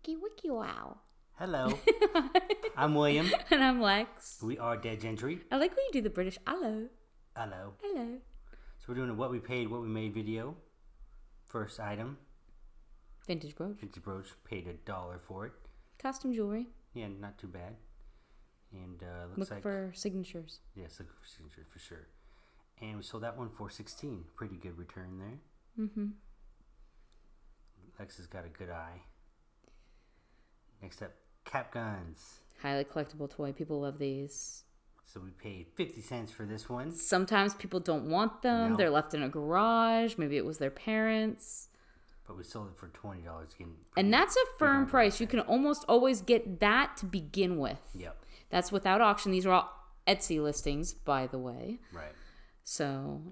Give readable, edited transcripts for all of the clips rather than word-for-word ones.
Wiki wiki wow. Hello. I'm William. And I'm Lex. We are Dead Gentry. I like when you do the British hello. Hello. Hello. So we're doing a what we paid, what we made video. First item. Vintage brooch. Vintage brooch. Paid $1 for it. Custom jewelry. Yeah, not too bad. And look for signatures. Yes, look for signatures for sure. And we sold that one for $16. Pretty good return there. Mm-hmm. Lex has got a good eye. Next up, cap guns. Highly collectible toy. People love these. So we paid 50 cents for this one. Sometimes people don't want them. No. They're left in a garage. Maybe it was their parents. But we sold it for $20 again. And that's a firm price. You can almost always get that to begin with. Yep. That's without auction. These are all Etsy listings, by the way. Right. So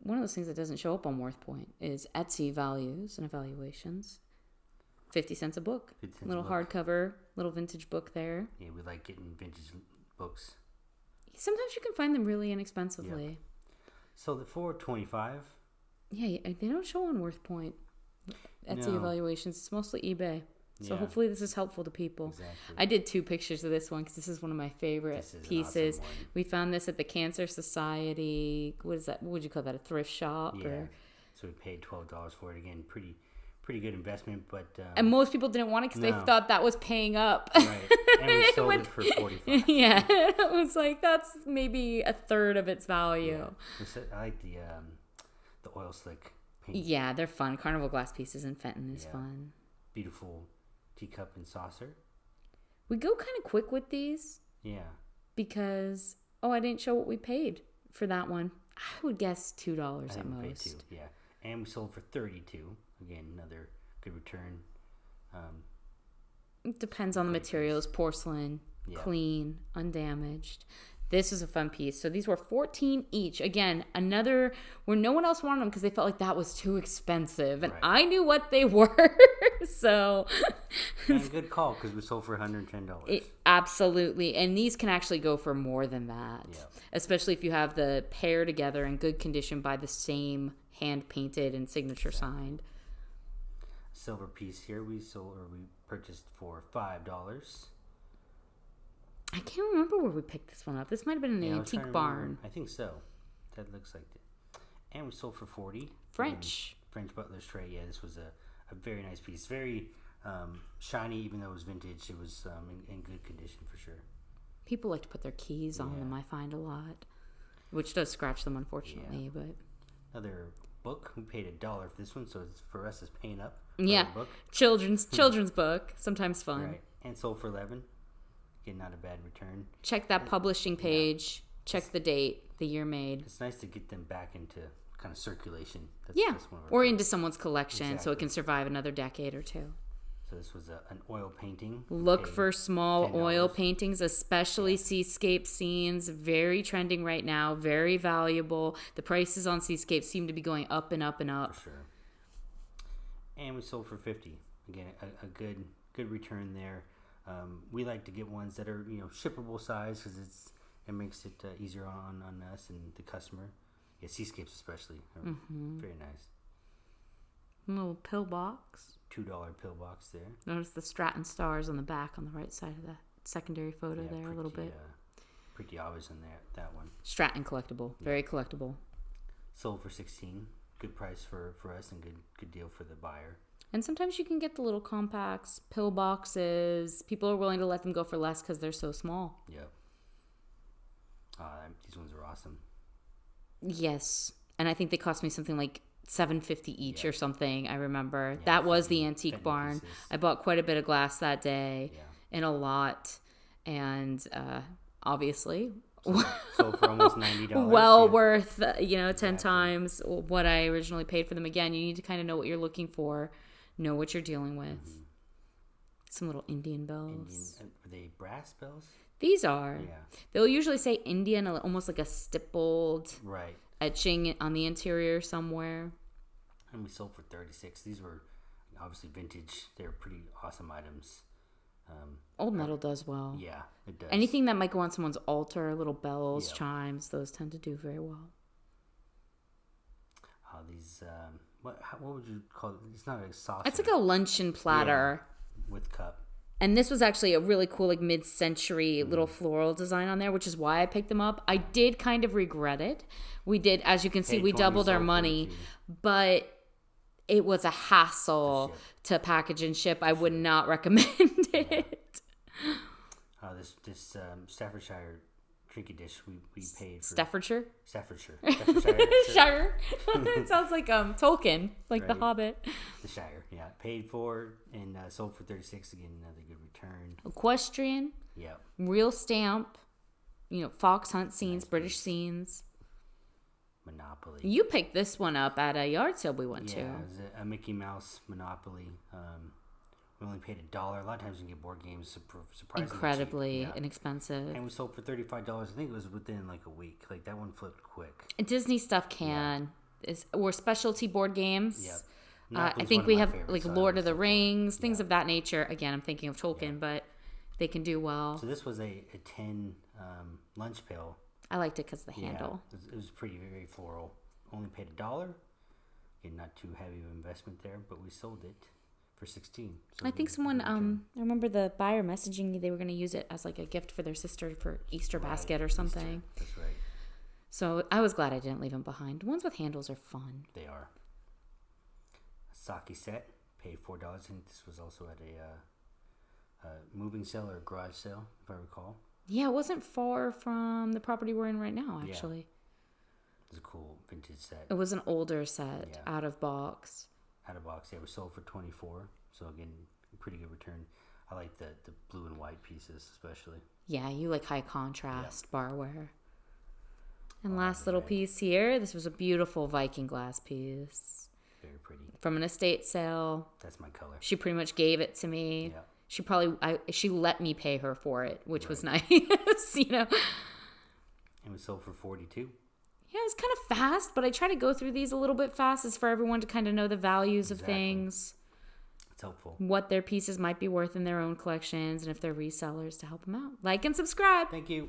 one of those things that doesn't show up on WorthPoint is Etsy values and evaluations. 50 cents a book. 50 cents little a book. hardcover, little vintage book there. Yeah, we like getting vintage books. Sometimes you can find them really inexpensively. Yep. Sold it for $25. Yeah, they don't show on WorthPoint. Etsy evaluations. It's mostly eBay. So hopefully this is helpful to people. Exactly. I did 2 pictures of this one because this is one of my favorite pieces. An awesome one. We found this at the Cancer Society. What is that? What would you call that? A thrift shop? Yeah. Or... So we paid $12 for it. Again, pretty good investment. But and most people didn't want it because they thought that was paying up. Right. And we sold it for $45. Yeah. It was like, that's maybe a third of its value. Yeah. I like the oil slick paint. Yeah, they're fun. Carnival glass pieces in Fenton is fun. Beautiful teacup and saucer. We go kind of quick with these. Yeah. Because, I didn't show what we paid for that one. I would guess $2 at most. Paid $2, yeah. And we sold for $32. Again, another good return. It depends on the materials. Porcelain, clean, undamaged. This is a fun piece. So these were $14 each. Again, another where no one else wanted them because they felt like that was too expensive. And I knew what they were. So. And a good call because we sold for $110. Absolutely. And these can actually go for more than that. Yeah. Especially if you have the pair together in good condition by the same hand painted and signature signed. Silver piece here we purchased for $5. I can't remember where we picked this one up. This might have been an antique barn. I think so. That looks like it. And we sold for $40. French butler's tray. Yeah, this was a very nice piece. Very shiny, even though it was vintage. It was in good condition for sure. People like to put their keys on them, I find a lot. Which does scratch them, unfortunately. But another book. We paid $1 for this one, so it's, for us it's paying up. Yeah. Book. Children's book. Sometimes fun. Right. And sold for $11. Again, not a bad return. Check that publishing page. Check the date, the year made. It's nice to get them back into kind of circulation. That's or into someone's collection so it can survive another decade or two. So this was an oil painting. Look for small oil paintings, especially seascape scenes. Very trending right now. Very valuable. The prices on seascape seem to be going up and up and up. For sure. And we sold for $50. Again, a good return there. We like to get ones that are shippable size because it makes it easier on us and the customer. Yeah, seascapes especially are very nice. A little pill box. $2 pill box there. Notice the Stratton stars on the back on the right side of that secondary photo there a little bit. Pretty obvious in that one. Stratton collectible. Very collectible. Sold for $16. Good price for us and good deal for the buyer. And sometimes you can get the little compacts, pill boxes. People are willing to let them go for less because they're so small. Yep. These ones are awesome. Yes. And I think they cost me something like $7.50 each or something. I remember that was the antique barn. Pieces. I bought quite a bit of glass that day and a lot. And obviously, so for almost $90. Well worth, 10 times what I originally paid for them. Again, you need to kind of know what you're looking for, know what you're dealing with. Mm-hmm. Some little Indian bells. Are they brass bells? These are. Yeah. They'll usually say Indian, almost like a stippled etching on the interior somewhere. And we sold for $36. These were obviously vintage. They're pretty awesome items. Old metal does well. Yeah, it does. Anything that might go on someone's altar, little bells, chimes, those tend to do very well. These, what would you call it? It's not a saucer. It's like a luncheon platter. Yeah. with cup. And this was actually a really cool, like, mid-century little floral design on there, which is why I picked them up. I did kind of regret it. We did, as you can see, we doubled our money, but it was a hassle to package and ship. I would not recommend it. This Staffordshire trinket dish we paid for. Staffordshire. Shire. It sounds like Tolkien, like the Hobbit. The Shire, yeah. Paid for and sold for $36. Again, another good return. Equestrian. Yeah. Real stamp. Fox hunt scenes, British scenes. Monopoly. You picked this one up at a yard sale we went to. Yeah, it was a Mickey Mouse Monopoly. We only paid $1. A lot of times you can get board games surprisingly incredibly cheap. inexpensive. And we sold for $35. I think it was within like a week. Like that one flipped quick. Disney stuff can. Or specialty board games. Yep. I think we have like Lord of the Rings, things of that nature. Again, I'm thinking of Tolkien, but they can do well. So this was a 10 lunch pail. I liked it because of the handle. It was pretty, very floral. Only paid $1. Again, not too heavy of an investment there, but we sold it for $16. So I think someone, I remember the buyer messaging me they were going to use it as like a gift for their sister for Easter basket or something. Easter. That's right. So I was glad I didn't leave them behind. Ones with handles are fun. They are. Sake set, paid $4. I think this was also at a moving sale or a garage sale, if I recall. Yeah, it wasn't far from the property we're in right now, actually. It was a cool vintage set. It was an older set, out of box. Out of box, we sold for $24. So again, pretty good return. I like the blue and white pieces, especially. Yeah, you like high contrast barware. And last little piece here. This was a beautiful Viking glass piece. Very pretty. From an estate sale. That's my color. She pretty much gave it to me. Yeah. She let me pay her for it, which was nice, And we sold for $42. Yeah, it was kind of fast, but I try to go through these a little bit fast as for everyone to kind of know the values of things. It's helpful. What their pieces might be worth in their own collections, and if they're resellers, to help them out. Like and subscribe. Thank you.